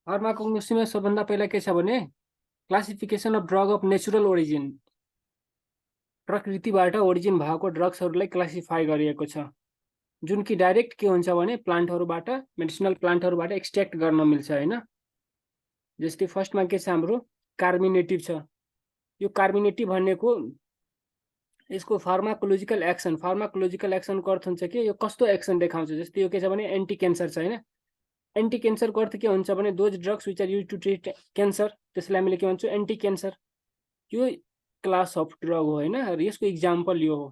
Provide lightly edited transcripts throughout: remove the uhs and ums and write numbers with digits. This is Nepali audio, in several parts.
फार्माकोग्नोसीमा सबभन्दा पहिला के छ भने classification of drug of natural origin, प्रकृतिबाट ओरिजिन भएको ड्रग्सहरूलाई क्लासिफाई गरिएको छ, जुन कि डाइरेक्ट के हुन्छ भने प्लान्टहरूबाट, मेडिसिनल प्लान्टहरूबाट एक्सट्र्याक्ट गर्न मिल्छ हैन। जस्तै फर्स्टमा के छ हाम्रो कार्मिनेटिभ छ। यो कार्मिनेटिभ भनेको यसको फार्माकोलोजिकल एक्सनको अर्थ हुन्छ कि यो कस्तो एक्सन देखाउँछ। जस्तै यो के छ भने एन्टी क्यान्सर छ हैन। एन्टी क्यान्सरको अर्थ के हुन्छ भने those drugs which are used to treat cancer, त्यसलाई हामीले के भन्छौँ एन्टी क्यान्सर। यो क्लास अफ ड्रग हो हैन, र यसको इक्जाम्पल यो हो।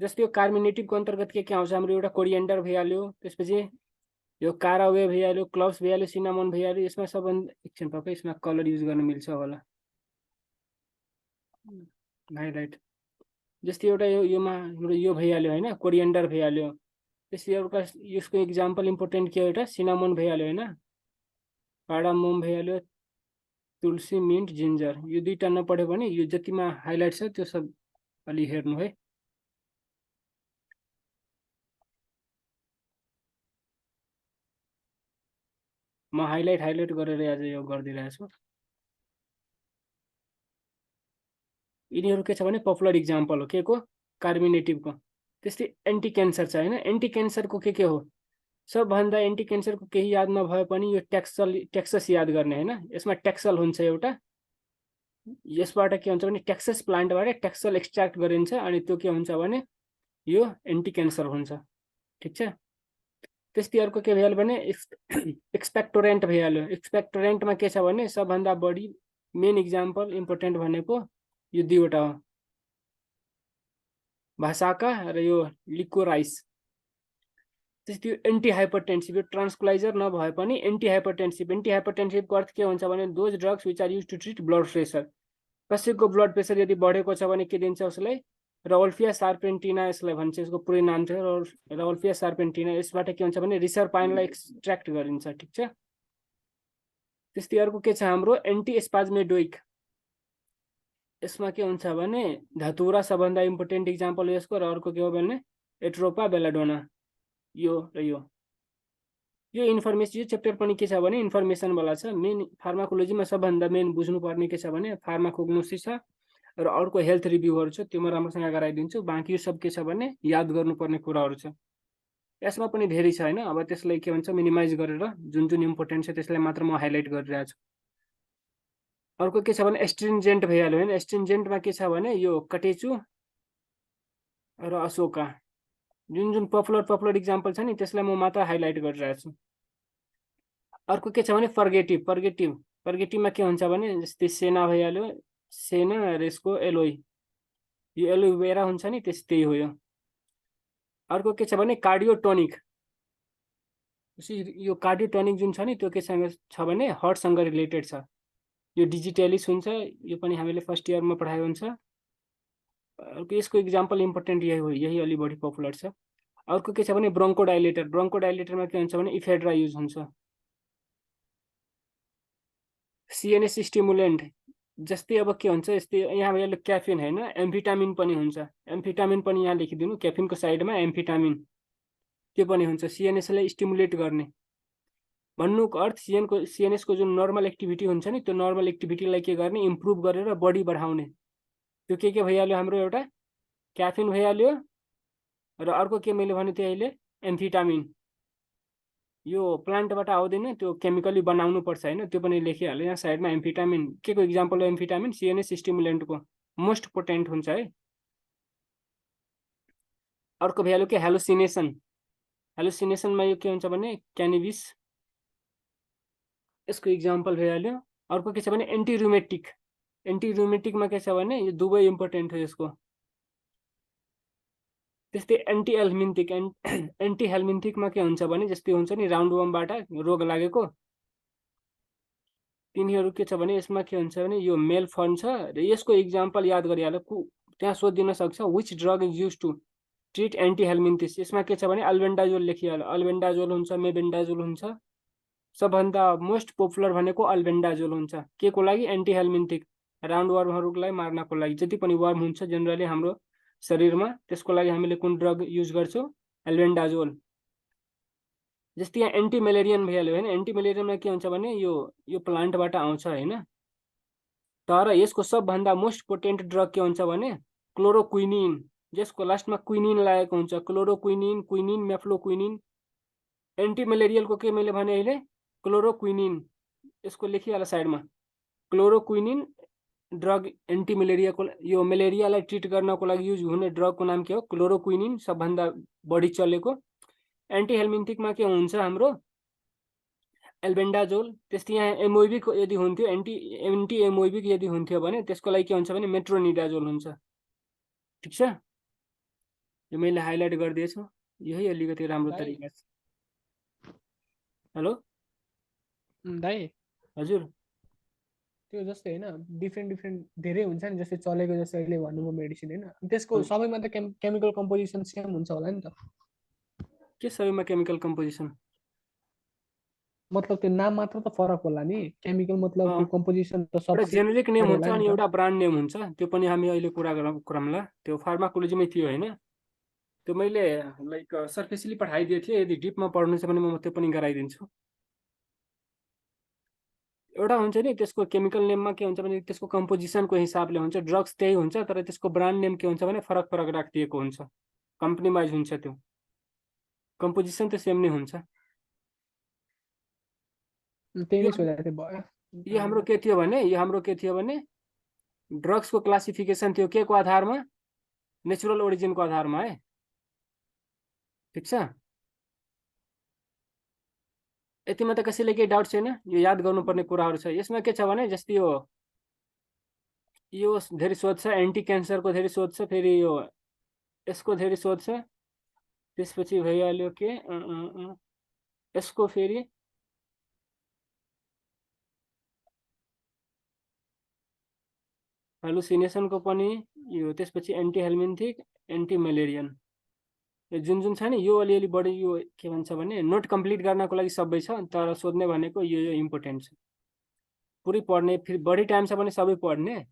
जस्तै यो कार्मिनेटिभको अन्तर्गत के आउँछ हाम्रो एउटा कोरिएन्डर भइहाल्यो, त्यसपछि यो कारावे भइहाल्यो, क्लव्स भइहाल्यो, सिनामन भइहाल्यो। यसमा सबभन्दा एकछिन तपाईँ यसमा कलर युज गर्न मिल्छ होला, हाइलाइट। जस्तै एउटा योमा हाम्रो यो भइहाल्यो हैन, कोरिएन्डर भइहाल्यो। त्यसै एउटा यसको इक्जाम्पल इम्पोर्टेन्ट के हो, एउटा सिनामन भइहाल्यो हैन, कार्डामम भइहाल्यो, तुलसी, मिन्ट, जिन्जर। यो दुईटा नपढ्यो भने यो जतिमा हाइलाइट छ त्यो सब अलि हेर्नु है। म हाइलाइट गरेर आज यो गरिदिरहेको छु। यिनीहरू के छ भने पपुलर इक्जाम्पल हो के को, कार्मिनेटिभको। त्यस्तै एन्टी क्यान्सर छ हैन। एन्टी क्यान्सरको के हो, सबभन्दा एन्टी क्यान्सरको केही याद नभए पनि यो टेक्सस याद गर्ने हैन। यसमा टेक्सल हुन्छ एउटा, यसबाट के हुन्छ भने टेक्सस प्लान्टबाट टेक्सल एक्सट्र्याक्ट गरिन्छ, अनि त्यो के हुन्छ भने यो एन्टी क्यान्सर हुन्छ। ठिक छ। त्यस्तै अर्को के भइहाल्यो भने एक्सपेक्टोरेन्ट भइहाल्यो। एक्सपेक्टोरेन्टमा के छ भने सबभन्दा बढी मेन इक्जाम्पल इम्पोर्टेन्ट भनेको यो दुईवटा हो, भासाका र यो लिकोराइस। त्यस्तै यो एन्टी हाइपरटेन्सिभ, यो ट्रान्सक्लाइजर नभए पनि एन्टी हाइपरटेन्सिभ। एन्टी हाइपरटेन्सिभको अर्थ के हुन्छ भने those drugs which are used to treat blood pressure. कसैको ब्लड प्रेसर यदि बढेको छ भने के दिन्छ उसलाई, रवल्फिया सार्पेन्टिना यसलाई भन्छ, यसको पुरै नाम थियो रवल्फिया सार्पेन्टिना। यसबाट के हुन्छ भने रिसरपाइनलाई एक्सट्र्याक्ट गरिन्छ। ठिक छ। त्यस्तै अर्को के छ हाम्रो एन्टी स्पाज्मेडोइक। यसमा के हुन्छ भने धतुरा सबभन्दा इम्पोर्टेन्ट इक्जाम्पल हो यसको, र अर्को के हो भने एट्रोपा बेलाडोना। यो र यो इन्फर्मेसन, यो च्याप्टर पनि के छ भने इन्फर्मेसनवाला छ। मेन फार्माकोलोजीमा सबभन्दा मेन बुझ्नुपर्ने के छ भने फार्माकोग्नोसिस छ, र अर्को हेल्थ रिभ्यूहरू छ, त्यो म राम्रोसँग गराइदिन्छु। बाँकी यो सब के छ भने याद गर्नुपर्ने कुराहरू छ। यसमा पनि धेरै छ हैन। अब त्यसलाई के भन्छ मिनिमाइज गरेर जुन जुन इम्पोर्टेन्ट छ त्यसलाई मात्र म हाइलाइट गरिरहेको छु। अर्को के छ भने एस्ट्रिन्जेन्ट भइहाल्यो हैन। एस्ट्रिन्जेन्टमा के छ भने यो कटेचु र अशोका, जुन जुन पपुलर इक्जाम्पल छ नि त्यसलाई म मात्र हाइलाइट गरिरहेको छु। अर्को के छ भने फर्गेटिभमा के हुन्छ भने जस्तै सेना भइहाल्यो, सेना र यसको एलोई, यो एलोवेरा हुन्छ नि त्यस्तै हो यो। अर्को के छ भने कार्डियोटोनिक। यो कार्डियोटोनिक जुन छ नि त्यो केसँग छ भने हार्टसँग रिलेटेड छ। यो डिजिटलिस हुन्छ, यो पनि हामीले फर्स्ट इयरमा पढाएको हुन्छ। अर्को यसको इक्जाम्पल इम्पोर्टेन्ट यही हो, यही अलि बढी पपुलर छ। अर्को के छ भने ब्रोन्कोडाइलेटरमा के हुन्छ भने इफेड्रा युज हुन्छ। सिएनएस स्टिमुलेन्ट जस्तै अब के हुन्छ, यस्तै यहाँ भइहाल्यो क्याफिन हैन, एम्फिटामिन पनि हुन्छ। एम्फिटामिन पनि यहाँ लेखिदिनु, क्याफिनको साइडमा एम्फिटामिन, त्यो पनि हुन्छ सिएनएसलाई स्टिमुलेट गर्ने। भन्नुको अर्थ सिएनएसको जुन नर्मल एक्टिभिटी हुन्छ नि त्यो नर्मल एक्टिभिटीलाई के गर्ने, इम्प्रुभ गरेर बढी बढाउने। त्यो के भइहाल्यो हाम्रो एउटा क्याफिन भइहाल्यो, र अर्को के मैले भने थिएँ अहिले एम्फिटामिन। यो प्लान्टबाट आउँदैन, त्यो केमिकली बनाउनु पर्छ हैन, त्यो पनि लेखिहाल्यो यहाँ साइडमा एम्फिटामिन। के को इक्जाम्पल हो एम्फिटामिन, सिएनएस स्टिमुलेन्टको मोस्ट पोटेन्ट हुन्छ है। अर्को भइहाल्यो के हेलुसिनेसनमा यो के हुन्छ भने क्यानिबिस, यसको इक्जाम्पल भइहाल्यो। अर्को के छ भने एन्टिरुमेटिकमा के छ भने यो दुवै इम्पोर्टेन्ट हो यसको। त्यस्तै एन्टी हेल्मिन्थिकमा के हुन्छ भने जस्तै हुन्छ नि राउन्डवमबाट रोग लागेको, तिनीहरू के छ भने यसमा के हुन्छ भने यो मेल फर्न छ, र यसको इक्जाम्पल याद गरिहाल्यो। त्यहाँ सोधिदिन सक्छ which drug is use to treat anti helminthics. यसमा के छ भने अल्बेन्डाजोल लेखिहाल्यो, अल्बेन्डाजोल हुन्छ, मेबेन्डाजोल हुन्छ। सबभन्दा मोस्ट पपुलर भनेको अल्बेन्डाजोल हुन्छ, के को लागि, एन्टी हेल्मिन्थिक, राउन्ड वर्महरूलाई मार्नको लागि। जति पनि वर्म हुन्छ जेनरली हाम्रो शरीरमा त्यसको लागि हामीले कुन ड्रग युज गर्छौँ, अल्बेन्डाजोल। जस्तै यहाँ एन्टी मेलेरियन भइहाल्यो होइन। एन्टी मेलेरियनमा के हुन्छ भने यो प्लान्टबाट आउँछ होइन। तर यसको सबभन्दा मोस्ट पोटेन्ट ड्रग के हुन्छ भने क्लोरोक्विनिन, जसको लास्टमा क्विनिन लागेको हुन्छ। क्लोरोक्विनिन, क्विनिन, मेफ्लोक्विनिन। एन्टी मेलेरियलको के मैले भने अहिले क्लोरोक्विनिन, यसको लेखिहाल साइडमा। क्लोरोक्विनिन ड्रग एन्टी मेलेरियाको, यो मेलेरियालाई ट्रिट गर्नको लागि युज हुने ड्रगको नाम के हो क्लोरोक्विनिन, सबभन्दा बढी चलेको। एन्टी हेलमिन्थिकमा के हुन्छ हाम्रो एल्बेन्डाजोल। त्यस्तै यहाँ एमओइबिक यदि हुन्थ्यो, एन्टी एमओइबिक यदि हुन्थ्यो भने त्यसको लागि के हुन्छ भने मेट्रोनिडाजोल हुन्छ। ठिक छ, यो मैले हाइलाइट गरिदिएछु, यही अलिकति राम्रो तरिका छ। हेलो दाइ, हजुर। त्यो जस्तै होइन डिफ्रेन्ट धेरै हुन्छ नि, जस्तै चलेको जस्तै अहिले भन्नुभयो मेडिसिन होइन, त्यसको सबैमा त केमिकल कम्पोजिसन सेम हुन्छ होला नि त? के सबैमा केमिकल कम्पोजिसन मतलब त्यो नाम मात्र त फरक होला नि, केमिकल मतलब त्यो कम्पोजिसन त एउटा सब जेनेरिक नेम हुन्छ होला अनि नि त। एउटा ब्रान्ड नेम हुन्छ। त्यो पनि हामी अहिले कुरा गरौँला। त्यो फार्माकोलोजीमै थियो होइन। त्यो मैले लाइक सर्फेसली पठाइदिएको थिएँ, यदि डिपमा पढ्नु छ भने म त्यो पनि गराइदिन्छु। एउटा हुन्छ नि त्यसको केमिकल नेममा के हुन्छ भने त्यसको कम्पोजिसनको हिसाबले हुन्छ। ड्रग्स त्यही हुन्छ तर त्यसको ब्रान्ड नेम के हुन्छ भने फरक फरक राखिदिएको हुन्छ, कम्पनी वाइज हुन्छ। त्यो कम्पोजिसन त सेम नै हुन्छ। त्यही यो नै सोधेको थिएँ भयो। यो हाम्रो के थियो भने ड्रग्सको क्लासिफिकेसन थियो के को आधारमा, नेचुरल ओरिजिनको आधारमा है। ठिक छ, यतिमा त कसैले केही डाउट छैन? यो याद गर्नुपर्ने कुराहरू छ। यसमा के छ भने जस्तै यो धेरै शोध छ, एन्टी क्यान्सरको धेरै शोध छ, फेरि यो यसको धेरै शोध छ। त्यसपछि भइहाल्यो के यसको फेरि हेलुसिनेसनको पनि यो, त्यसपछि एन्टी हेलमिन्थिक, एन्टी मेलेरियन, यो जुन छ नि यो अलिअलि बढी यो के भन्छ भने नोट कम्प्लिट गर्नको लागि सबै छ, तर सोध्ने भनेको यो इम्पोर्टेन्ट छ। पुरै पढ्ने, फेरि बढी टाइम छ भने सबै पढ्ने,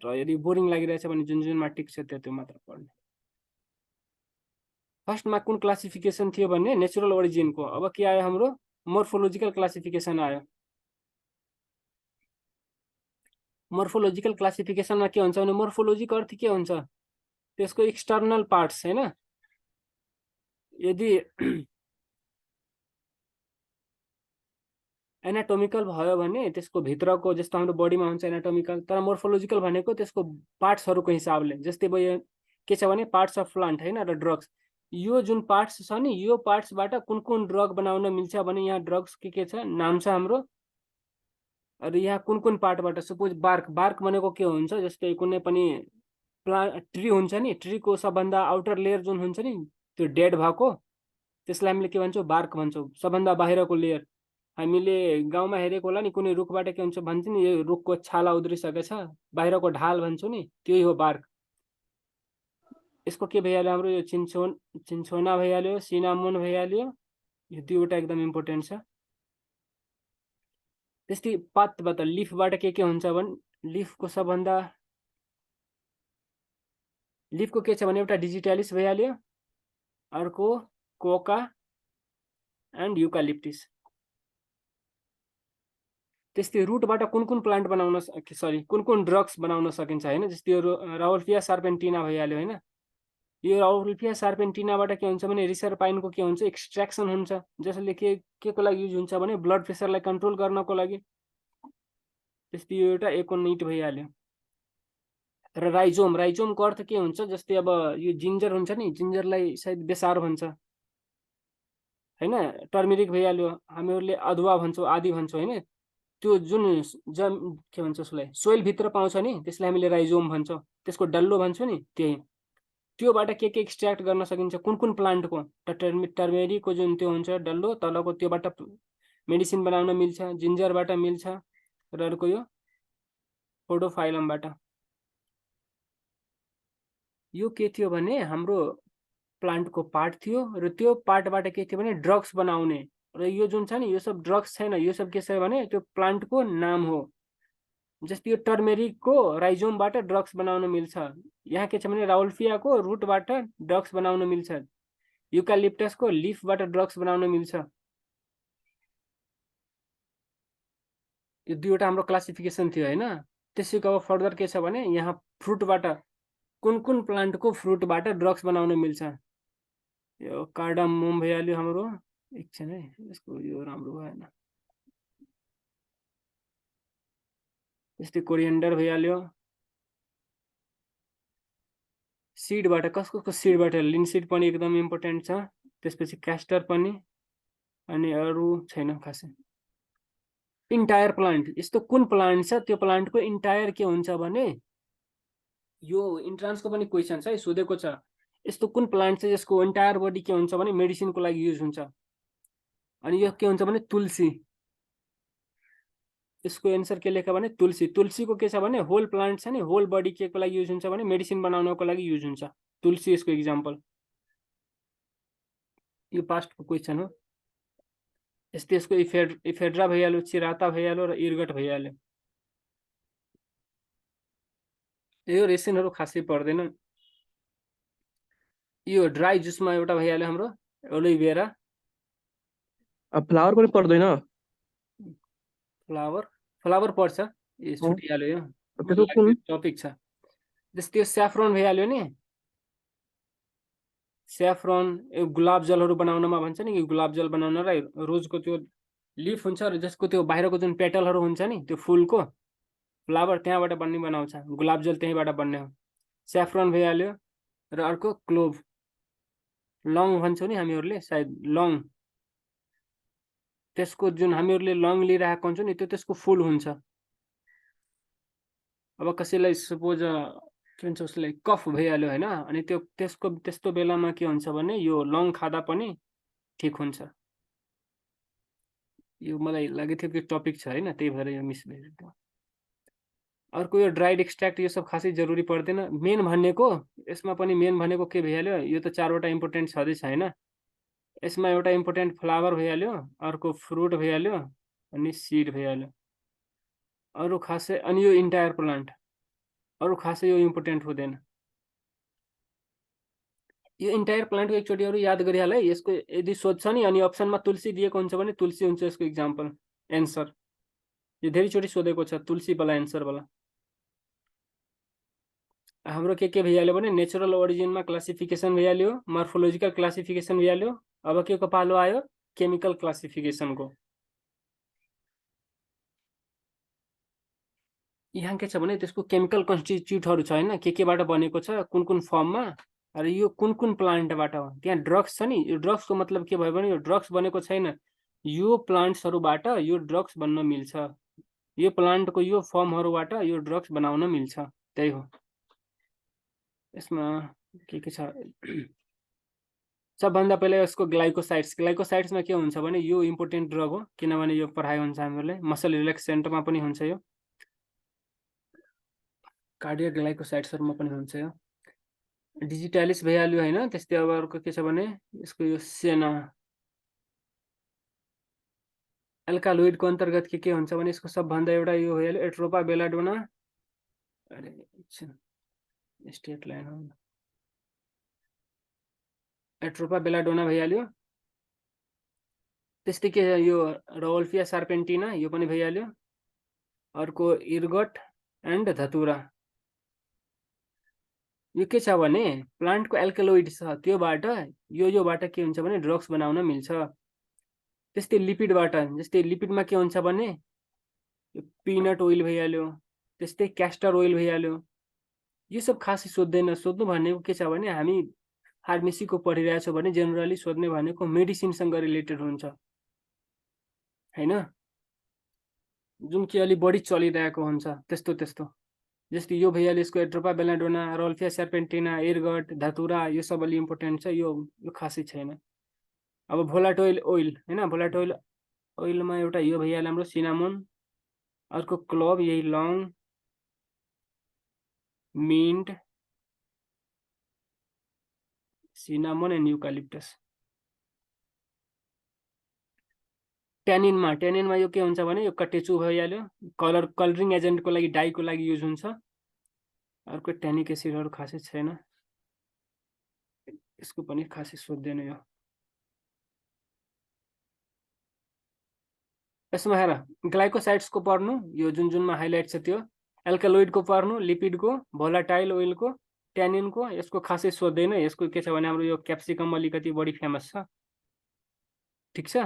र यदि बोरिङ लागिरहेछ भने जुनमा टिक छ त्यो मात्र पढ्ने। फर्स्टमा कुन क्लासिफिकेसन थियो भने नेचुरल ओरिजिनको। अब के आयो हाम्रो मोर्फोलोजिकल क्लासिफिकेसन आयो। मोर्फोलोजिकल क्लासिफिकेसनमा के हुन्छ भने मोर्फोलोजिको अर्थ के हुन्छ, त्यसको एक्सटर्नल पार्ट्स होइन। यदि एनाटोमिकल भयो भने त्यसको भित्रको, जस्तो हाम्रो बडीमा हुन्छ एनाटोमिकल, तर मोर्फोलोजिकल भनेको त्यसको पार्ट्सहरूको हिसाबले। जस्तै भयो के छ भने पार्ट्स अफ प्लान्ट होइन र ड्रग्स, यो जुन पार्ट्स छ नि यो पार्ट्सबाट कुन कुन ड्रग बनाउन मिल्छ भने यहाँ ड्रग्स के छ नाम छ हाम्रो। र यहाँ कुन कुन पार्टबाट, सपोज बार्क भनेको के हुन्छ, जस्तै कुनै पनि ट्री हुन्छ नि, ट्रीको सबभन्दा आउटर लेयर जुन हुन्छ नि त्यो डेड भएको, त्यसलाई हामीले के भन्छौँ बार्क भन्छौँ, सबभन्दा बाहिरको लेयर। हामीले गाउँमा हेरेको होला नि, कुनै रुखबाट के हुन्छ भन्छ नि यो रुखको छाला उद्रिसकेको छ, बाहिरको ढाल भन्छौँ नि, त्यही हो बार्क। यसको के भइहाल्यो हाम्रो यो चिन्चोना भइहाल्यो, सिनामोन भइहाल्यो, यो दुईवटा एकदम इम्पोर्टेन्ट छ। त्यस्तै पातबाट, लिफबाट के हुन्छ भने लिफको सबभन्दा, लिफको के छ भने एउटा डिजिटालिस भइहाल्यो, अर्को कोका एन्ड युकालिप्टिस। त्यस्तै रुटबाट कुन कुन प्लान्ट बनाउन, सरी कुन कुन ड्रग्स बनाउन सकिन्छ होइन। जस्तै यो राउल्फिया सार्पेन्टिना भइहाल्यो होइन। यो राउल्फिया सार्पेन्टिनाबाट के हुन्छ भने रिसरपाइनको के हुन्छ एक्सट्र्याक्सन हुन्छ, जसले के को लागि युज हुन्छ भने ब्लड प्रेसरलाई कन्ट्रोल गर्नको लागि। त्यस्तै यो एउटा एकोनिट भइहाल्यो। र राइजोमको अर्थ के हुन्छ, जस्तै अब यो जिन्जर हुन्छ नि, जिन्जरलाई सायद बेसार भन्छ होइन। टर्मेरिक भइहाल्यो, हामीहरूले अदुवा भन्छौँ, आदि भन्छौँ होइन। त्यो जुन के भन्छ उसलाई सोइलभित्र पाउँछ नि त्यसलाई हामीले राइजोम भन्छौँ, त्यसको डल्लो भन्छौँ नि त्यही। त्योबाट के एक्सट्र्याक्ट गर्न सकिन्छ कुन कुन प्लान्टको, टर्मेरिकको जुन त्यो हुन्छ डल्लो तलको, त्योबाट मेडिसिन बनाउन मिल्छ, जिन्जरबाट मिल्छ, र अर्को यो पोडोफाइलमबाट। यो के थियो भने हाम्रो प्लान्टको पार्ट थियो, र त्यो पार्टबाट के थियो भने ड्रग्स बनाउने। र यो जुन छ नि यो सब ड्रग्स छैन, यो सब के छ भने त्यो प्लान्टको नाम हो। जस्तै यो टर्मेरिकको राइजोमबाट ड्रग्स बनाउन मिल्छ, यहाँ के छ भने राउल्फियाको रुटबाट ड्रग्स बनाउन मिल्छ। युकालिप्टसको लिफबाट ड्रग्स बनाउन मिल्छ। यो दुईवटा हाम्रो क्लासिफिकेसन थियो हैन। त्यसैको अब फर्दर के छ भने यहाँ फ्रुटबाट कुन प्लान्टको फ्रुटबाट ड्रग्स बनाउन मिल्छ। यो कार्डामोम भइहाल्यो हाम्रो। एकछिन है, यसको यो राम्रो भएन। त्यस्तै कोरिएन्डर भइहाल्यो। सीडबाट कसको सीडबाट लिन्सीड पनि एकदम इम्पोर्टेन्ट छ। त्यसपछि क्यास्टर पनि, अनि अरू छैन खासै। इन्टायर प्लान्ट, यस्तो कुन प्लान्ट छ त्यो प्लान्टको इन्टायर के हुन्छ भने, यो इन्ट्रान्सको पनि क्वेसन छ है, सोधेको छ। यस्तो कुन प्लान्ट छ जसको इन्टायर बडी के हुन्छ भने मेडिसिनको लागि युज हुन्छ। अनि यो के हुन्छ भने तुलसी। यसको एन्सर के लेख्यो भने तुलसी। तुलसीको के छ भने होल प्लान्ट छ नि, होल बडी के को लागि युज हुन्छ भने मेडिसिन बनाउनको लागि युज हुन्छ। तुलसी यसको इक्जाम्पल। यो पास्टको क्वेसन हो। यस्तै यसको इफेड्रा भइहाल्यो, चिराता भइहाल्यो र इर्गट भइहाल्यो। यो रेसिनहरू खासै पर्दैन। यो ड्राई जुसमा एउटा भइहाल्यो हाम्रो एलोभेरा। फ्लावर पनि पर्दैन। फ्लावर पर्छ, यो छुटिहाल्यो। यो त्यसको कुन टपिक छ। जस्तै यो स्याफ्रोन भइहाल्यो नि। स्याफ्रोन यो गुलाब जलहरू बनाउनमा भन्छ नि, यो गुलाब जल बनाउनलाई रोजको त्यो लिफ हुन्छ र जसको त्यो बाहिरको जुन पेटलहरू हुन्छ नि, त्यो फुलको फ्लावर त्यहाँबाट बन्ने बनाउँछ। गुलाब जल त्यहीँबाट बन्ने हो। स्याफ्रोन भइहाल्यो। र अर्को क्लोभ, लङ भन्छौँ नि हामीहरूले सायद, लङ। त्यसको जुन हामीहरूले लङ लिइरहेको हुन्छौँ नि, त्यो त्यसको फुल हुन्छ। अब कसैलाई सपोज के भन्छ उसलाई कफ भइहाल्यो होइन, अनि त्यो त्यस्तो बेलामा के हुन्छ भने यो लङ खाँदा पनि ठिक हुन्छ। यो मलाई लागेको थियो कि टपिक छ होइन, त्यही भएर यो मिस भयो। अर्को यो ड्राइड एक्सट्र्याक्ट, यो सब खासै जरुरी पर्दैन। मेन भनेको यसमा पनि मेन भनेको के भइहाल्यो, यो त चारवटा इम्पोर्टेन्ट छँदैछ होइन। यसमा एउटा इम्पोर्टेन्ट फ्लावर भइहाल्यो, अर्को फ्रुट भइहाल्यो, अनि सिड भइहाल्यो। अरू खासै, अनि यो इन्टायर प्लान्ट, अरू खासै यो इम्पोर्टेन्ट हुँदैन। यो इन्टायर प्लान्टको एकचोटि अरू याद गरिहाल है। यसको यदि सोध्छ नि अनि अप्सनमा तुलसी दिएको हुन्छ भने तुलसी हुन्छ यसको इक्जाम्पल एन्सर। यो धेरैचोटि सोधेको छ तुलसीवाला एन्सरवाला। हाम्रो के भइहाल्यो भने नेचुरल ओरिजिनमा क्लासिफिकेसन भइहाल्यो, मर्फोलोजिकल क्लासिफिकेसन भइहाल्यो। अब के को पालो आयो, केमिकल क्लासिफिकेसनको। यहाँ के छ भने त्यसको केमिकल कन्स्टिट्युटहरू छ होइन, केबाट बनेको छ, कुन फर्ममा, र यो कुन प्लान्टबाट हो। त्यहाँ ड्रग्स छ नि, यो ड्रग्सको मतलब के भयो भने यो ड्रग्स बनेको छैन, यो प्लान्ट्सहरूबाट यो ड्रग्स बन्न मिल्छ। यो प्लान्टको यो फर्महरूबाट यो ड्रग्स बनाउन मिल्छ, त्यही हो। यसमा के छ, सबभन्दा पहिला यसको ग्लाइकोसाइड्समा के हुन्छ भने यो इम्पोर्टेन्ट ड्रग हो, किनभने यो पढाइ हुन्छ हामीहरूले मसल रिल्याक्सेन्टमा पनि हुन्छ, यो कार्डियक ग्लाइकोसाइड्सहरुमा पनि हुन्छ। यो डिजिटालिस भइहाल्यो होइन। त्यस्तै अब अर्को के छ भने यसको यो सेना एल्कालोइडको अन्तर्गत के हुन्छ भने यसको सबभन्दा एउटा यो भइहाल्यो एट्रोपा बेलाडोना। अरे स्टेट लाइन हो, एट्रोपा बेलाडोना भइहाल्यो। त्यस्तै के यो रवल्फिया सार्पेन्टिना, यो पनि भइहाल्यो। अर्को इर्गट एन्ड धतुरा। यो के छ भने प्लान्टको एल्कालोइड छ, त्योबाट योबाट के हुन्छ भने ड्रग्स बनाउन मिल्छ। त्यस्तै लिपिडबाट, जस्तै लिपिडमा के हुन्छ भने पिनट ओइल भइहाल्यो, त्यस्तै क्यास्टर ओइल भइहाल्यो। यो सब खासै सोध्दैन। सोध्नु भनेको के छ भने हामी फार्मेसीको पढिरहेछौँ भने जेनरली सोध्ने भनेको मेडिसिनसँग रिलेटेड हुन्छ हैन, जुन कि अलि बढी चलिरहेको हुन्छ त्यस्तो। जस्तै यो भइहाल्यो यसको एट्रोपा बेलाडोना, रवल्फिया सार्पेन्टिना, इर्गट, धतुरा, यो सब अलि इम्पोर्टेन्ट छ। यो खासै छैन। अब भोलाटोइल ओइल हैन, भोलाटोइल ओइलमा एउटा यो भइहाल्यो हाम्रो सिनामोन, अर्को क्लोभ, यही लङ, मिन्ट, सिनामोन एन्ड युकालिप्टस। ट्यानिनमा यो के हुन्छ भने यो कटेचु भइहाल्यो, कलरिङ एजेन्टको लागि, डाईको लागि युज हुन्छ। अर्को ट्यानिक एसिडहरु खासै छैन। यसको पनि खासै सोध्दैन यो। यसमा हेर ग्लाइकोसाइड्सको पढ्नु, यो जुन जुनमा हाइलाइट छ त्यो, एल्कालोइडको पढ्नु, लिपिडको, भोलाटाइल ओइलको, ट्यानिनको, यसको खासै सोध्दैन। यसको के छ भने हाम्रो यो क्याप्सिकम अलिकति बढी फेमस छ। ठिक छ,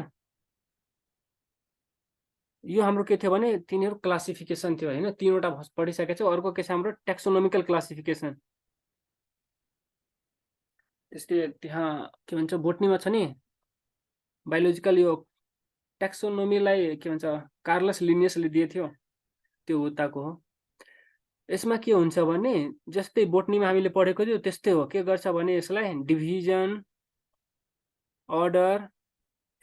यो हाम्रो के थियो भने तिनीहरू क्लासिफिकेसन थियो हैन, तीनवटा पढिसकेको छौ। अर्को के छ हाम्रो टेक्सोनोमिकल क्लासिफिकेसन। त्यस्तै त्यहाँ के भन्छ बोटनीमा छ नि बायोलोजिकल यो ट्याक्सोनोमीलाई के भन्छ कार्लस लिनियसले दिएको थियो, त्यो उताको हो। यसमा के हुन्छ भने जस्तै बोटनीमा हामीले पढेको थियो त्यस्तै हो। के गर्छ भने यसलाई डिभिजन, अर्डर,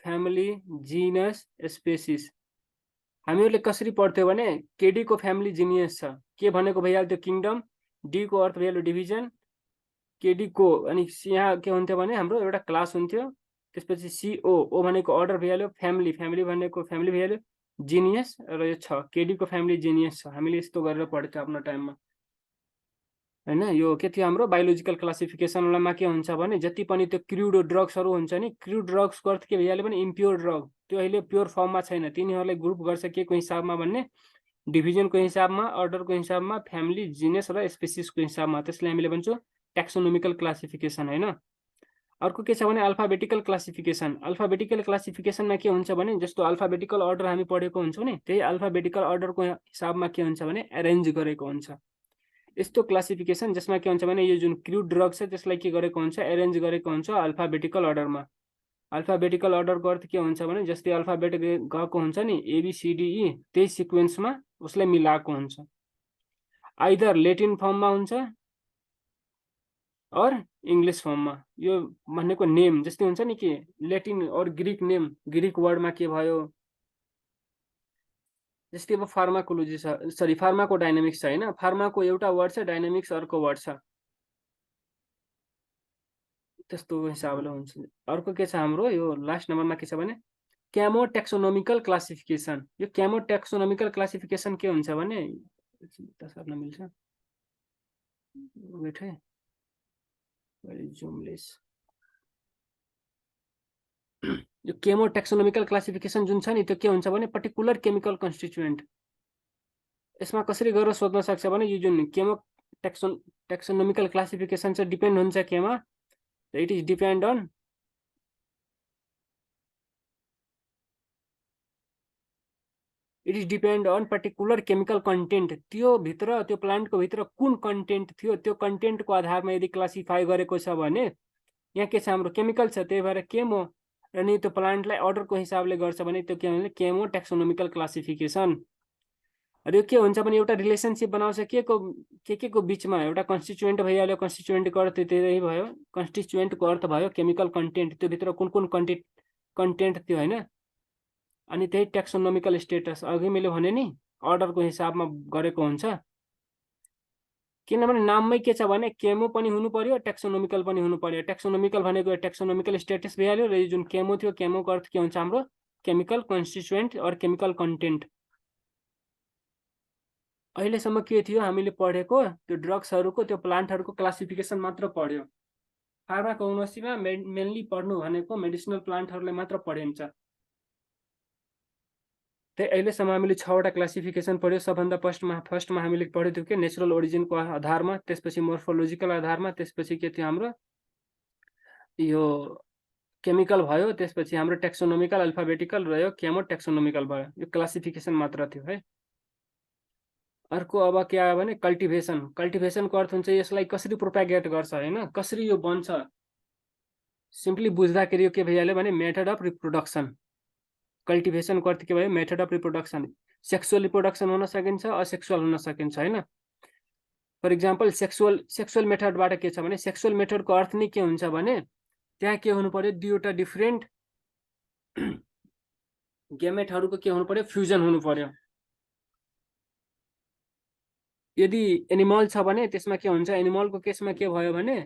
फ्यामिली, जिनस, स्पेसिस हामीहरूले कसरी पढ्थ्यौँ भने केडी को फ्यामिली जिनियस छ, के भनेको भइहाल्थ्यो किङडम, डी को अर्थ भइहाल्यो डिभिजन, केडी को अनि यहाँ के हुन्थ्यो भने हाम्रो एउटा क्लास हुन्थ्यो। त्यसपछि सीओ, ओ भनेको अर्डर भइहाल्यो, फ्यामिली, फ्यामिली भनेको फ्यामिली भइहाल्यो, जिनियस र यो छ केडी को फ्यामिली जिनियस छ। हामीले यस्तो गरेर पढ्थ्यौँ आफ्नो टाइममा हैन। यो के थियो हाम्रो बायोलोजिकल क्लासिफिकेसनमा के हुन्छ भने जति पनि त्यो क्रुड ड्रग्सहरू हुन्छ नि, क्रुड ड्रग्सको अर्थ के भइहाल्यो भने इम्प्योर ड्रग, त्यो अहिले प्योर फर्ममा छैन। तिनीहरूलाई ग्रुप गर्छ के को हिसाबमा भन्ने डिभिजनको हिसाबमा, अर्डरको हिसाबमा, फ्यामिली, जिनस र स्पेसिसको हिसाबमा। त्यसलाई हामीले भन्छौँ ट्याक्सोनोमिकल क्लासिफिकेसन हैन। अर्को के छ भने अल्फाबेटिकल क्लासिफिकेसन। अल्फाबेटिकल क्लासिफिकेसनमा के हुन्छ भने जस्तो अल्फाबेटिकल अर्डर हामी पढेको हुन्छौँ नि, त्यही अल्फाबेटिकल अर्डरको हिसाबमा के हुन्छ भने एरेन्ज गरेको हुन्छ। यस्तो क्लासिफिकेसन जसमा के हुन्छ भने यो जुन क्रुड ड्रग छ त्यसलाई के गरेको हुन्छ, एरेन्ज गरेको हुन्छ अल्फाबेटिकल अर्डरमा। अल्फाबेटिकल अर्डरको अर्थ के हुन्छ भने जस्तै अल्फाबेट गएको हुन्छ नि एबीसीडीई, त्यही सिक्वेन्समा उसलाई मिलाएको हुन्छ। आइदर लेटिन फर्ममा हुन्छ और इङ्ग्लिस फर्ममा। यो भनेको नेम जस्तै हुन्छ नि कि लेटिन और ग्रिक नेम, ग्रिक वर्डमा के भयो, जस्तै अब फार्माकोलोजी छ, सरी फार्माकोडाइनामिक्स छ हैन। फार्माको एउटा वर्ड छ, डाइनामिक्स अर्को वर्ड छ, त्यस्तो हिसाबले हुन्छ। अर्को के छ हाम्रो यो लास्ट नम्बरमा के छ भने क्यामो टेक्सोनोमिकल क्लासिफिकेसन। यो क्यामो टेक्सोनोमिकल क्लासिफिकेसन के हुन्छ भने सर्न मिल्छ, वेट है जुमलेस। यो केमो टेक्सोनोमिकल क्लासिफिकेसन जुन छ नि त्यो के हुन्छ भने पर्टिकुलर केमिकल कन्स्टिट्युएन्ट। यसमा कसरी गरेर सोध्न सक्छ भने यो जुन केमो टेक्सोनोमिकल क्लासिफिकेसन चाहिँ डिपेन्ड हुन्छ केमा, it is depend on particular chemical content. त्यो भित्र त्यो प्लान्टको भित्र कुन कन्टेन्ट थियो त्यो कन्टेन्टको आधारमा यदि क्लासिफाई गरेको छ भने यहाँ के छ हाम्रो केमिकल छ, त्यही भएर केमो। र नि त्यो प्लान्टलाई अर्डरको हिसाबले गर्छ भने त्यो के भन्छ केमो टेक्सोनोमिकल क्लासिफिकेसन। र यो के हुन्छ भने एउटा रिलेसनसिप बनाउँछ के को बिचमा, एउटा कन्स्टिट्युएन्ट भइहाल्यो, कन्स्टिट्युएन्टको अर्थ त्यही भयो, कन्स्टिट्युएन्टको अर्थ भयो केमिकल कन्टेन्ट, त्यो भित्र कुन कुन कन्टेन्ट थियो हैन। अनि त्यही टेक्सोनोमिकल स्टेटस अघि मैले भने नि अर्डरको हिसाबमा गरेको हुन्छ। किनभने नाममै के छ भने केमो पनि हुनु पर्यो, टेक्सोनोमिकल पनि हुनु पर्यो। टेक्सोनोमिकल भनेको टेक्सोनोमिकल स्टेटस भइहाल्यो, र यो जुन केमो थियो केमोको अर्थ के हुन्छ हाम्रो केमिकल कन्स्टिट्युएन्ट और केमिकल कन्टेन्ट। अहिलेसम्म के थियो हामीले पढेको त्यो ड्रग्सहरूको त्यो प्लान्टहरूको क्लासिफिकेसन मात्र पढ्यो। फार्माकोग्नोसीमा मेनली पढ्नु भनेको मेडिसिनल प्लान्टहरूलाई मात्र पढिन्छ। त्यही अहिलेसम्म हामीले 6 वटा क्लासिफिकेसन पढ्यो। सबभन्दा फर्स्टमा हामीले पढेको थियो कि नेचुरल ओरिजिनको आधारमा, त्यसपछि मोर्फोलोजिकल आधारमा, त्यसपछि के थियो हाम्रो यो केमिकल भयो, त्यसपछि हाम्रो टेक्सोनोमिकल अल्फाबेटिकल र यो केमो टेक्सोनोमिकल भयो। यो क्लासिफिकेसन मात्र थियो है। अर्को अब के आयो भने कल्टिभेसन। कल्टिभेसनको अर्थ हुन्छ यसलाई कसरी प्रोपागेट गर्छ हैन, कसरी यो बन्छ। सिम्पली बुझ्दाखेरि यो के भइहाल्यो भने मेथड अफ रिप्रोडक्सन। कल्टिभेसनको अर्थ के भयो, method of reproduction. Sexual reproduction हुन सकिन्छ, असेक्सुअल हुन सकिन्छ हैन। फर इक्जाम्पल सेक्सुअल मेथडबाट के छ भने सेक्सुअल मेथडको अर्थ नै के हुन्छ भने त्यहाँ के हुनु पर्यो, दुईवटा डिफरेन्ट गेमेटहरूको के हुनु पर्यो, फ्युजन हुनु पर्यो। यदि एनिमल छ भने त्यसमा के हुन्छ, एनिमलको केसमा के भयो भने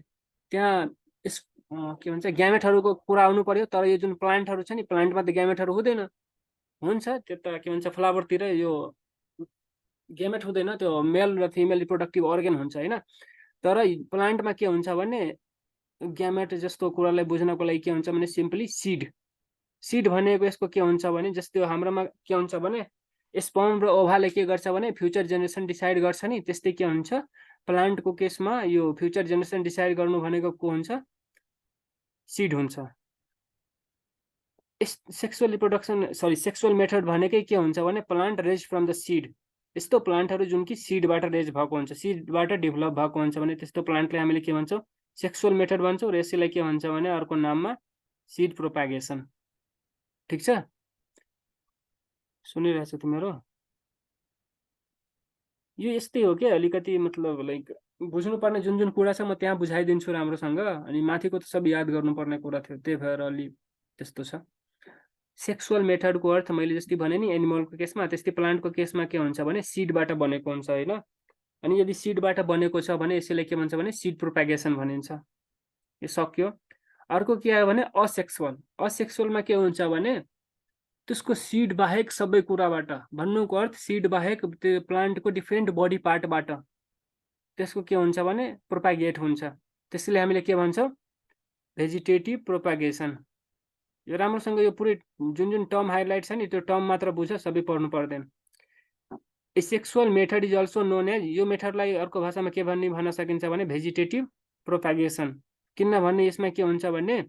त्यहाँ के भन्छ ग्यामेटहरूको कुरा आउनु पर्यो। तर यो जुन प्लान्टहरू छ नि प्लान्टमा त ग्यामेटहरू हुँदैन, हुन्छ त्यो त के भन्छ फ्लावरतिर यो ग्यामेट हुँदैन, त्यो मेल र फिमेल रिप्रोडक्टिभ अर्गन हुन्छ हैन। तर प्लान्टमा के हुन्छ भने ग्यामेट जस्तो कुरालाई बुझ्नको लागि के हुन्छ भने सिम्पली सिड भनेको यसको के हुन्छ भने जस्तै हाम्रोमा के हुन्छ भने स्पर्म र ओभाले के गर्छ भने फ्युचर जेनेरेसन डिसाइड गर्छ नि, त्यस्तै के हुन्छ प्लान्टको केसमा यो फ्युचर जेनेरेसन डिसाइड गर्नु भनेको को हुन्छ, सिड हुन्छ। सेक्सुअल रिप्रोडक्सन सेक्सुअल मेथड भनेकै के हुन्छ भने plant raise from the seed. यस्तो प्लान्टहरू जुन कि सिडबाट रेज भएको हुन्छ, सिडबाट डेभलप भएको हुन्छ भने त्यस्तो प्लान्टलाई हामीले के भन्छौँ, सेक्सुअल मेथड भन्छौँ र यसैलाई के भन्छ भने अर्को नाममा सिड प्रोपागेसन। ठिक छ, सुनिरहेछ तिमीहरू? यो यस्तै हो क्या, अलिकति मतलब लाइक बुझ्नुपर्ने जुन जुन कुरा छ म त्यहाँ बुझाइदिन्छु राम्रोसँग, अनि माथिको त सब याद गर्नुपर्ने कुरा थियो, त्यही भएर अलि त्यस्तो छ। सेक्सुअल मेथडको अर्थ मैले जस्तै भने नि एनिमलको केसमा, त्यस्तै प्लान्टको केसमा के हुन्छ भने सिडबाट बनेको हुन्छ होइन। अनि यदि सिडबाट बनेको छ भने यसैलाई के भन्छ भने सिड प्रोपागेसन भनिन्छ। यो सक्यो। अर्को के आयो भने असेक्सुअल। असेक्सुअलमा के हुन्छ भने त्यसको सिड बाहेक सबै कुराबाट, भन्नुको अर्थ सिड बाहेक त्यो प्लान्टको डिफ्रेन्ट बडी पार्टबाट त्यसको के हुन्छ भने प्रोपागेट हुन्छ। त्यसैले हामीले के भन्छौँ, भेजिटेटिभ प्रोपागेसन। यो राम्रोसँग यो पुरै जुन जुन टर्म हाइलाइट छ नि त्यो टर्म मात्र बुझ, सबै पढ्नु पर्दैन। Asexual method is also known as, यो मेथडलाई अर्को भाषामा के भन्न सकिन्छ भने भेजिटेटिभ प्रोपागेसन। किनभने यसमा के हुन्छ भने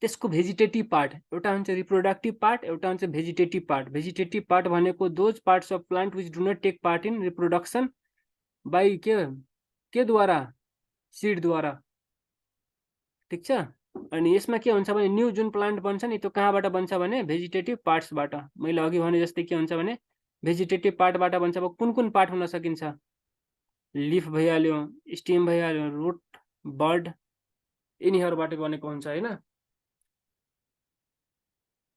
त्यसको भेजिटेटिभ पार्ट, एउटा हुन्छ रिप्रोडक्टिभ पार्ट, एउटा हुन्छ भेजिटेटिभ पार्ट। भेजिटेटिभ पार्ट भनेको those parts of plant which do not take part in reproduction by के द्वारा, सिडद्वारा। ठिक छ। अनि यसमा के हुन्छ भने न्यू जुन प्लान्ट बन्छ नि त्यो कहाँबाट बन्छ भने भेजिटेटिभ पार्ट्सबाट। मैले अघि भने जस्तै के हुन्छ भने भेजिटेटिभ पार्टबाट बन्छ। अब कुन कुन पार्ट हुन सकिन्छ, लिफ भइहाल्यो, स्टेम भइहाल्यो, रुट, बर्ड, यिनीहरूबाट बनेको हुन्छ होइन।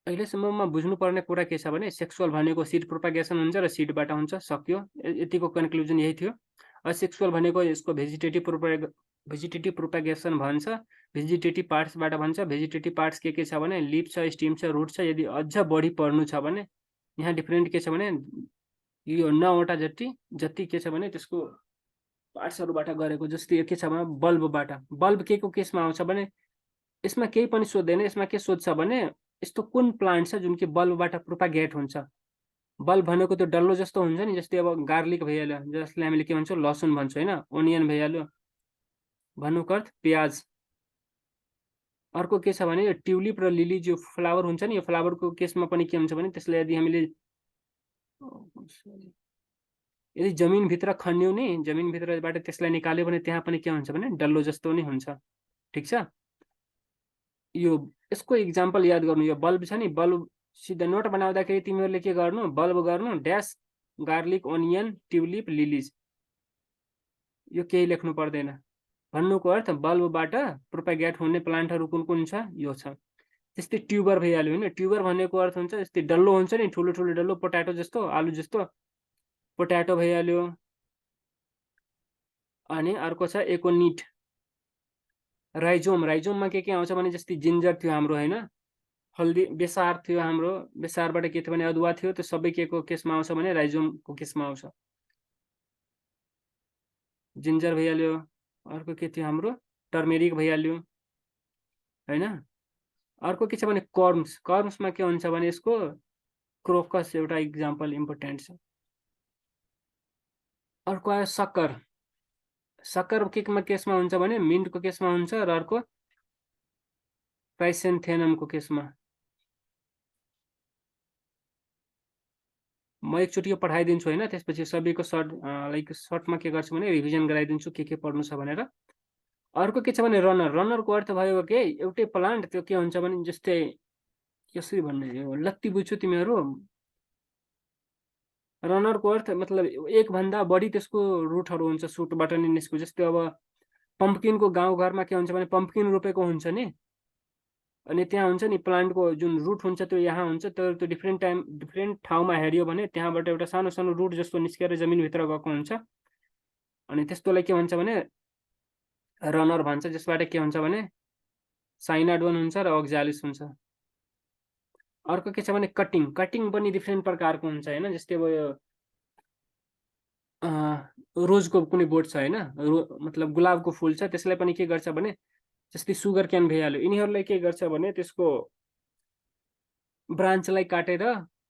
अहिलेसम्ममा बुझ्नुपर्ने कुरा के छ भने सेक्सुअल भनेको सिड प्रोपागेसन हुन्छ र सिडबाट हुन्छ, सक्यो। यतिको कन्क्लुजन यही थियो। असेक्सुअल भनेको यसको भेजिटेटिभ प्रोपागेसन भन्छ, भेजिटेटिभ पार्ट्सबाट भन्छ। भेजिटेटिभ पार्ट्स के छ भने लिफ छ, स्टेम छ, रुट छ। यदि अझ बढी पढ्नु छ भने यहाँ डिफ्रेन्ट के छ भने यो 9वटा जति के छ भने त्यसको पार्ट्सहरूबाट गरेको। जस्तै के छ भने बल्बबाट, बल्ब के को केसमा आउँछ भने यसमा केही पनि सोध्दैन, यसमा के सोध्छ भने यस्तो कुन प्लान्ट छ जुन कि बल्बबाट प्रोपागेट हुन्छ। बल्ब भनेको त्यो डल्लो जस्तो हुन्छ नि, जस्तै अब गार्लिक भइहाल्यो जसलाई हामीले के भन्छौँ लसुन भन्छौँ होइन, ओनियन भइहाल्यो, भन्नुको अर्थ प्याज। अर्को के छ भने यो ट्युलिप र लिली जो फ्लावर हुन्छ नि, यो फ्लावरको केसमा पनि के हुन्छ भने त्यसलाई यदि हामीले यदि जमिनभित्र खन्यौँ नि, जमिनभित्रबाट त्यसलाई निकाल्यो भने त्यहाँ पनि के हुन्छ भने डल्लो जस्तो नै हुन्छ। ठिक छ। यो यसको इक्जाम्पल याद गर्नु, यो बल्ब छ नि, बल्ब सिधा नोट बनाउँदाखेरि तिमीहरूले के गर्नु, बल्ब गर्नु ड्यास गार्लिक, ओनियन, ट्युलिप, लिलिज, यो केही लेख्नु पर्दैन। भन्नुको अर्थ बल्बबाट प्रोपागेट हुने प्लान्टहरू कुन कुन छ, यो छ। त्यस्तै ट्युबर भइहाल्यो होइन। ट्युबर भनेको अर्थ हुन्छ यस्तै डल्लो हुन्छ नि, ठुलो ठुलो डल्लो, पोट्याटो जस्तो, आलु जस्तो, पोट्याटो भइहाल्यो। अनि अर्को छ एकोनिट, राइजोम। राइजोममा के आउँछ भने जस्तै जिन्जर थियो हाम्रो होइन, हल्दी, बेसार थियो हाम्रो, बेसारबाट के थियो भने अदुवा थियो, त्यो सबै के को केसमा आउँछ भने राइजोमको केसमा आउँछ। जिन्जर भइहाल्यो। अर्को के थियो हाम्रो टर्मेरिक भइहाल्यो होइन। अर्को के छ भने कर्म्स। कर्म्समा के हुन्छ भने यसको क्रोकस एउटा इक्जाम्पल इम्पोर्टेन्ट छ। अर्को आयो सक्कर। सक्कर केमा केसमा हुन्छ भने मिन्टको केसमा हुन्छ र अर्को क्राइसेन्थेनमको केसमा। म एकचोटि यो पठाइदिन्छु होइन, त्यसपछि सबैको सर्टमा के गर्छु भने रिभिजन गराइदिन्छु के पढ्नु छ भनेर। अर्को के छ भने रनर। रनरको अर्थ भयो के एउटै प्लान्ट त्यो के हुन्छ भने जस्तै कसरी भन्ने, लत्ती बुझ्छु तिमीहरू। रनरको अर्थ मतलब एक भन्दा बढी त्यसको रुटहरू हुन्छ, सुटबाट नि निस्को। जस्तै अब पम्पकिनको गाउँघरमा के हुन्छ भने पम्पकिन रोपेको हुन्छ नि, अनि त्यहाँ हुन्छ नि प्लान्टको जुन रुट हुन्छ त्यो यहाँ हुन्छ, तर त्यो डिफ्रेन्ट ठाउँमा हेऱ्यो भने त्यहाँबाट एउटा सानो सानो रुट जस्तो निस्केर जमिनभित्र गएको हुन्छ, अनि त्यस्तोलाई के भन्छ भने रनर भन्छ, जसबाट के हुन्छ भने साइनाडोन हुन्छ र अक्जालिस हुन्छ। अर्को के छ भने कटिङ। कटिङ पनि डिफ्रेन्ट प्रकारको हुन्छ होइन। जस्तै अब यो रोजको कुनै बोट छ होइन, मतलब गुलाबको फुल छ, त्यसलाई पनि के गर्छ भने जस्तै सुगर क्यान भइहाल्यो, यिनीहरूलाई के गर्छ भने त्यसको ब्रान्चलाई काटेर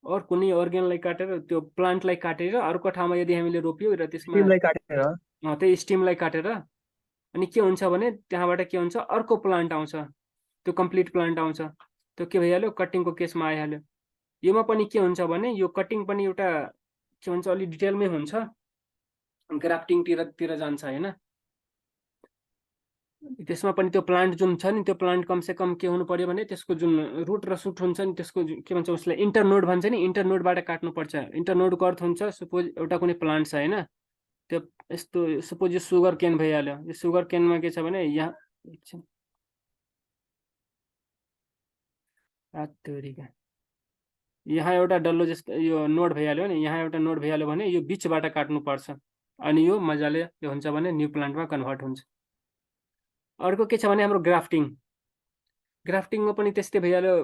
और कुनै अर्गेनलाई काटेर त्यो प्लान्टलाई काटेर अर्को ठाउँमा यदि हामीले रोप्यो र त्यसमा स्टिमलाई काटेर त्यही स्टिमलाई काटेर अनि के हुन्छ भने त्यहाँबाट के हुन्छ अर्को प्लान्ट आउँछ, त्यो कम्प्लिट प्लान्ट आउँछ, त्यो के भइहाल्यो कटिङको केसमा आइहाल्यो। योमा पनि के हुन्छ भने यो कटिङ पनि एउटा के भन्छ अलि डिटेलमै हुन्छ, ग्राफ्टिङतिर जान्छ हैन। त्यसमा पनि त्यो प्लान्ट जुन छ नि त्यो प्लान्ट कम से कम के हुनु पर्यो भने त्यसको जुन रुट र सुट हुन्छ नि त्यसको के भन्छ उसलाई इन्टरनोड भन्छ नि, इन्टरनोडबाट काट्नुपर्छ। इन्टरनोडको अर्थ हुन्छ सपोज एउटा कुनै प्लान्ट छ हैन, त्यो यस्तो सपोज यो सुगर केन भइहाल्यो, यो सुगर केनमा के छ भने यहाँ एकछिन तोरीका यहाँ एउटा डल्लो जस्तो यो नोड भइहाल्यो नि, यहाँ एउटा नोड भइहाल्यो भने यो बिचबाट काट्नुपर्छ अनि यो मजाले के हुन्छ भने न्यू प्लान्टमा कन्भर्ट हुन्छ। अर्को के छ भने हाम्रो ग्राफ्टिङमा पनि त्यस्तै भइहाल्यो।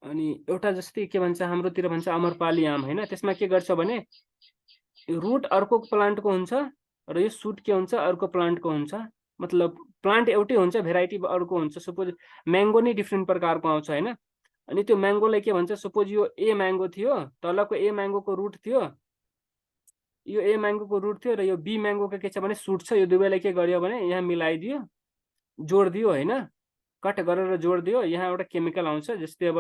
अनि एउटा जस्तै के भन्छ हाम्रोतिर भन्छ अमरपाली आम हैन, त्यसमा के गर्छ भने रुट अर्को प्लान्टको हुन्छ र यो सुट के हुन्छ अर्को प्लान्टको हुन्छ, मतलब प्लान्ट एउटै हुन्छ भेराइटी अर्को हुन्छ। सपोज म्याङ्गो नै डिफ्रेन्ट प्रकारको आउँछ हैन, अनि त्यो म्याङ्गोलाई के भन्छ सपोज यो ए म्याङ्गो थियो, तलको ए म्याङ्गोको रुट थियो, यो ए म्याङ्गोको रुट थियो र यो बी म्याङ्गोको के छ भने सुट छ, यो दुवैलाई के गर्यो भने यहाँ मिलाइदियो, जोडिदियो हैन, कट गरेर जोडिदियो, यहाँ एउटा केमिकल आउँछ जस्तै अब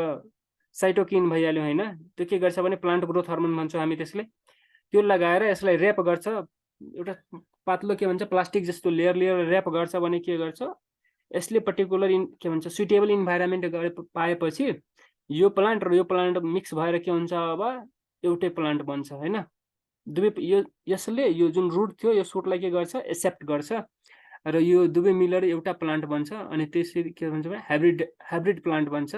साइटोकिन भइहाल्यो हैन, त्यो के गर्छ भने प्लान्ट ग्रोथ हर्मोन भन्छौँ हामी त्यसले, त्यो लगाएर यसलाई रेप गर्छ, एउटा पातलो के भन्छ प्लास्टिक जस्तो लेयर रेप गर्छ भने के गर्छ यसले पर्टिकुलर के भन्छ सुटेबल इन्भाइरोमेन्ट पाएपछि यो प्लान्ट र यो प्लान्ट मिक्स भएर के हुन्छ अब एउटै प्लान्ट बन्छ हैन। दुवै यसले यो जुन रुट थियो यो सुटलाई के गर्छ एक्सेप्ट गर्छ र यो दुवै मिलेर एउटा प्लान्ट बन्छ अनि त्यसरी के भन्छ भने हाइब्रिड प्लान्ट बन्छ।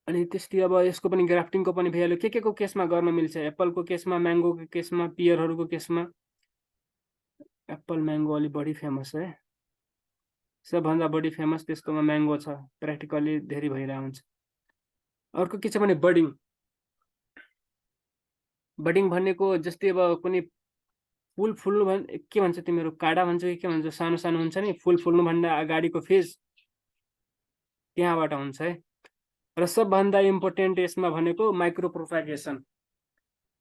अनि त्यस्तै अब यसको पनि ग्राफ्टिङको पनि भइहाल्यो। के को केसमा गर्न मिल्छ, एप्पलको केसमा, म्याङ्गोको केसमा, पियरहरूको केसमा। एप्पल म्याङ्गो अलि बढी फेमस है, सबभन्दा बढी फेमस त्यस्तोमा म्याङ्गो छ, प्र्याक्टिकली धेरै भइरहेको हुन्छ। अर्को के छ भने बडिङ भनेको जस्तै अब कुनै फुल फुल्नु के भन्छ तिमीहरू, काँडा भन्छ कि के भन्छ, सानो सानो हुन्छ नि फुल फुल्नुभन्दा अगाडिको फेज, त्यहाँबाट हुन्छ है। र सबभन्दा इम्पोर्टेन्ट यसमा भनेको micro propagation,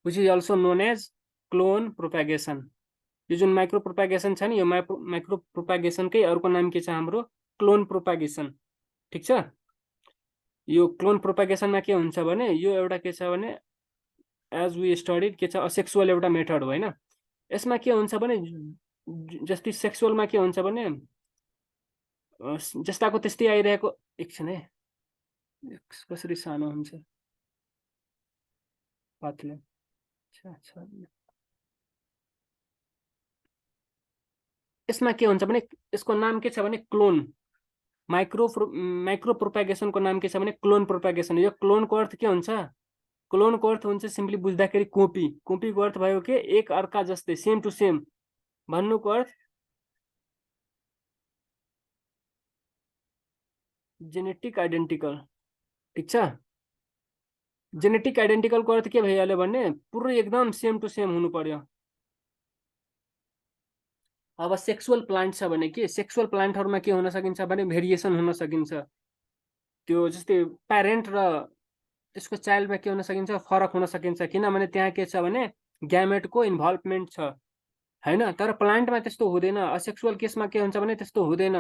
which is also known as clone propagation. यो जुन माइक्रो प्रोपागेसन छ नि, यो माइक्रो प्रोपागेसनकै अर्को नाम के छ हाम्रो क्लोन प्रोपागेसन, ठिक छ। यो क्लोन प्रोपागेसनमा के हुन्छ भने यो एउटा के छ भने एज वी स्टडीड के छ असेक्सुअल एउटा मेथड हो हैन। यसमा के हुन्छ भने जस्तै सेक्सुअलमा के हुन्छ भने जस्ताको त्यस्तै आइरहेको, एकछिन है कसरी सानो हुन्छ पातले, यसमा के हुन्छ भने यसको नाम के छ भने क्लोन, माइक्रो प्रोपागेसनको नाम के छ भने क्लोन प्रोपागेसन। यो क्लोनको अर्थ के हुन्छ, क्लोनको अर्थ हुन्छ सिम्पली बुझ्दाखेरि कोपी, कोपीको अर्थ भयो के एक अर्का जस्तै, सेम टु सेम भन्नुको अर्थ जेनेटिक आइडेन्टिकल, ठिक छ। जेनेटिक आइडेन्टिकलको अर्थ के भइहाल्यो भने पुरै एकदम सेम टु सेम हुनु पर्यो। अब सेक्सुअल प्लान्ट छ भने के सेक्सुअल प्लान्टहरुमा के हुन सकिन्छ भने भेरिएसन हुन सकिन्छ, त्यो जस्तै प्यारेन्ट र त्यसको चाइल्डमा के हुन सकिन्छ फरक हुन सकिन्छ, किनभने त्यहाँ के छ भने ग्यामेटको इन्भल्भमेन्ट छ हैन। तर प्लान्टमा त्यस्तो हुँदैन, असेक्सुअल केसमा के हुन्छ भने त्यस्तो हुँदैन,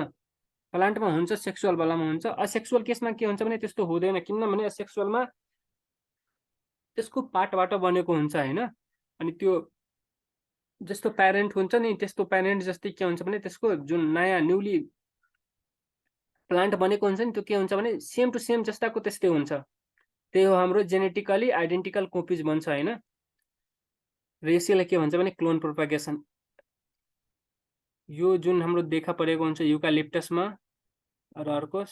प्लान्टमा हुन्छ सेक्सुअल वालामा हुन्छ, असेक्सुअल केसमा के हुन्छ भने त्यस्तो हुँदैन, किनभने असेक्सुअलमा त्यसको पार्टबाट बनेको हुन्छ हैन। अनि त्यो जस्तो प्यारेन्ट हुन्छ नि त्यस्तो प्यारेन्ट जस्तै के हुन्छ भने त्यसको जुन नयाँ न्यूली प्लान्ट बनेको हुन्छ नि त्यो के हुन्छ भने सेम टु सेम जस्ताको त्यस्तै हुन्छ, त्यही हो हाम्रो जेनेटिकली आइडेन्टिकल कोपिज भन्छ हैन। र यसैलाई के भन्छ भने क्लोन प्रोपागेसन। यो जुन हाम्रो देखा परेको हुन्छ युकालिप्टसमा र अर्को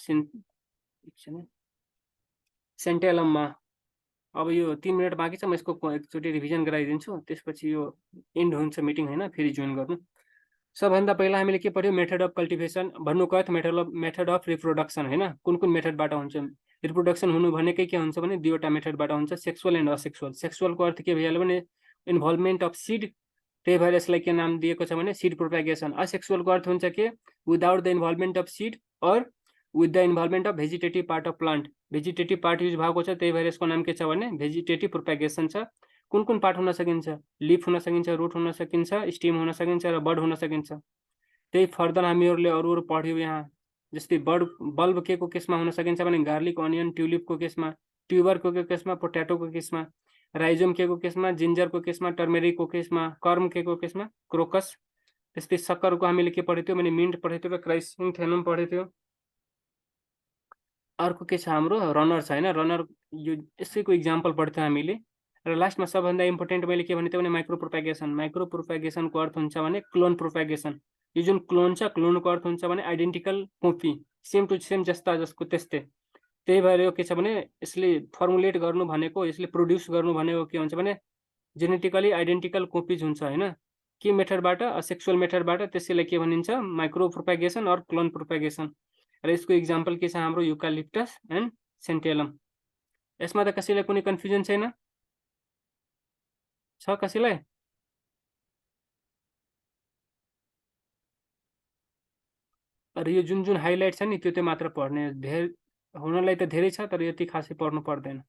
सेन्टेलममा। अब यो 3 मिनट बाँकी छ, म यसको एकचोटि रिभिजन गराइदिन्छु, त्यसपछि यो एन्ड हुन्छ मिटिङ हैन, फेरि जोइन गर्नु। सबभन्दा पहिला हामीले के पढ्यो, मेथड अफ कल्टिभेसन भन्नुको अर्थ मेथड अफ रिप्रोडक्सन हैन, कुन कुन मेथडबाट हुन्छ रिप्रोडक्सन हुनु भनेकै के हुन्छ भने दुईवटा मेथडबाट हुन्छ, सेक्सुअल एन्ड असेक्सुअल। सेक्सुअलको अर्थ के भइहाल्यो भने इन्भल्भमेन्ट अफ सीड, त्यही भएर यसलाई के नाम दिएको छ भने सिड प्रोपागेसन। असेक्सुअलको अर्थ हुन्छ के without the involvement of seed or with the involvement of vegetative part of plant. Vegetative part use भएको छ त्यही भएर यसको नाम के छ भने भेजिटेटिभ प्रोपागेसन छ। कुन कुन पार्ट हुन सकिन्छ लिफ हुन सकिन्छ रुट हुन सकिन्छ स्टिम हुन सकिन्छ र बड हुन सकिन्छ। त्यही फर्दर हामीहरूले अरू पढ्यौँ यहाँ जस्तै बल्ब के को केसमा हुन सकिन्छ भने गार्लिक अनियन ट्युलिपको केसमा ट्युबरको केसमा पोट्याटोको केसमा राइजोम के को केसमा जिन्जरको केसमा टर्मेरिकको केसमा कर्म के को केसमा क्रोकस। त्यस्तै सक्करको हामीले के पढेको थियो भने मिन्ट पढेको थियो र क्राइसेन्थेमम पढेको थियो। अर्को के छ हाम्रो रनर छ हैन रनर यो यसैको इक्जाम्पल पढ्थ्यौँ हामीले। र लास्टमा सबभन्दा इम्पोर्टेन्ट मैले के भनेको थिएँ भने माइक्रो प्रोपागेसन। माइक्रो प्रोपागेसनको अर्थ हुन्छ भने क्लोन प्रोपागेसन। यो जुन क्लोन छ क्लोनको अर्थ हुन्छ भने identical copy same to same जस्ता जसको त्यस्तै। त्यही भएर यो के छ भने यसले फर्मुलेट गर्नु भनेको यसले प्रोड्युस गर्नु भनेको के हुन्छ भने जेनेटिकली आइडेन्टिकल कपिज हुन्छ हैन के मेथडबाट सेक्सुअल मेथडबाट त्यसैलाई के भनिन्छ micro propagation or clone propagation. र यसको इक्जाम्पल के छ हाम्रो युकालिप्टस एन्ड सेन्टेलम। यसमा त कसैलाई कुनै कन्फ्युजन छैन छ कसैलाई? र यो जुन जुन हाइलाइट छ नि त्यो मात्र पढ्ने हुनलाई त धेरै छ तर यति खासै पढ्नु पर्दैन।